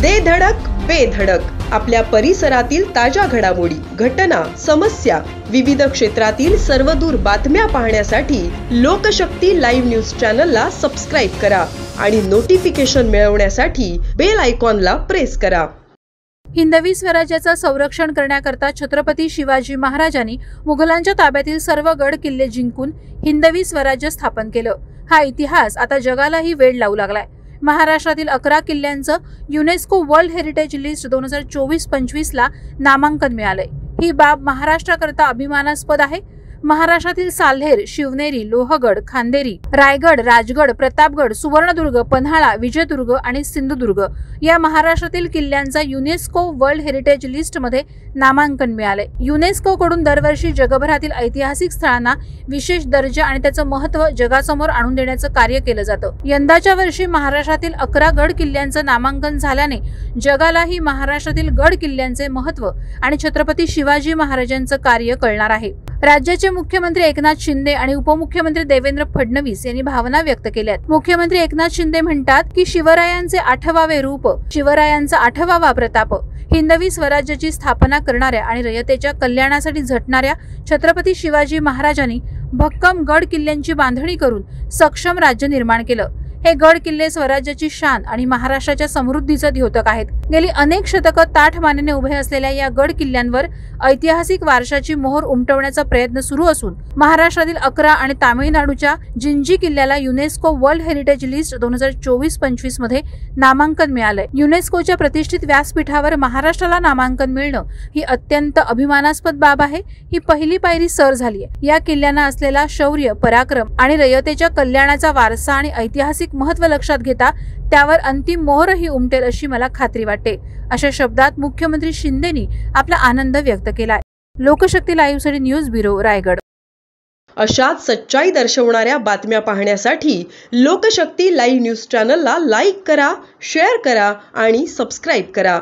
दे धडक बेधडक आपल्या परिसरातील ताज्या घडामोडी, घटना, समस्या, विविध क्षेत्रातील सर्वदूर बातम्या पाहण्यासाठी लोकशक्ती लाईव्ह न्यूज चॅनलला सबस्क्राईब करा आणि नोटिफिकेशन मिळवण्यासाठी बेल आयकॉनला प्रेस करा। हिंदवी स्वराज्याचं संरक्षण करण्याकरता छत्रपती शिवाजी महाराजांनी मुघलांच्या ताब्यातील सर्व गड किल्ले जिंकून हिंदवी स्वराज्य स्थापन केलं। हा इतिहास आता जगालाही वेड लावू लागलाय। महाराष्ट्रातील 11 किल्ल्यांचं युनेस्को वर्ल्ड हेरिटेज लिस्ट 2024-25 ला नामांकन मिळालंय। ही बाब महाराष्ट्राकरता अभिमानास्पद आहे। महाराष्ट्रातील साल्हेर, शिवनेरी, लोहगड, खांदेरी, रायगड, राजगड, प्रतापगड, सुवर्णदुर्ग, पन्हाळा, विजयदुर्ग आणि सिंधुदुर्ग या महाराष्ट्रातील किल्ल्यांचा युनेस्को वर्ल्ड हेरिटेज लिस्ट मध्ये नामांकन मिळाले। युनेस्को कडून दरवर्षी जगभरातील ऐतिहासिक स्थळांना विशेष दर्जा आणि त्याचं महत्त्व जगासमोर आणून देण्याचं कार्य केलं जातं। यंदाच्या वर्षी महाराष्ट्रातील 11 गड किल्ल्यांचं नामांकन झाल्याने जगालाही महाराष्ट्रातील गड किल्ल्यांचे महत्त्व आणि छत्रपती शिवाजी महाराजांचं कार्य कळणार आहे। राज्याचे मुख्यमंत्री एकनाथ शिंदे आणि उपमुख्यमंत्री देवेंद्र फडणवीस यांनी भावना व्यक्त केल्या आहेत। मुख्यमंत्री एकनाथ शिंदे म्हणतात की शिवरायांचे 8वावे रूप, शिवरायांचा 8वावा प्रताप, हिंदवी स्वराज्याची स्थापना करणाऱ्या आणि रयतेच्या कल्याणासाठी झटणाऱ्या छत्रपती शिवाजी महाराजांनी भक्कम गड किल्ल्यांची बांधणी करून सक्षम राज्य निर्माण केलं। हे गड किल्ले स्वराज्याची शान आणि महाराष्ट्राच्या समृद्धीचं द्योतक आहेत। गेली अनेक शतकं ताठ मानेने उभे असलेल्या या गड किल्ल्यांवर ऐतिहासिक वारशाची मोहर उमटवण्याचा प्रयत्न सुरू असून महाराष्ट्रातील 11 आणि तामिळनाडूच्या जिंजी किल्ल्याला युनेस्को वर्ल्ड हेरिटेज लिस्ट 2024-25 मध्ये नामांकन मिळालंय। युनेस्कोच्या प्रतिष्ठित व्यासपीठावर महाराष्ट्राला नामांकन मिळणं ही अत्यंत अभिमानास्पद बाब आहे। ही पहिली पायरी सर झाली आहे। या किल्ल्यांना असलेला शौर्य, पराक्रम आणि रयतेच्या कल्याणाचा वारसा आणि ऐतिहासिक महत्त्व लक्षात घेता त्यावर अंतिम मोहरही उमटेल अशी मला खात्री वाटते। अशा शब्दात मुख्यमंत्री शिंदेनी आपला आनंद व्यक्त केलाय। लोकशक्ती लाईव्ह साठी न्यूज ब्युरो, रायगड। अशाच सच्चाई दर्शवणाऱ्या बातम्या पाहण्यासाठी लोकशक्ती लाईव्ह न्यूज चॅनलला लाईक करा, शेअर करा आणि सबस्क्राईब करा।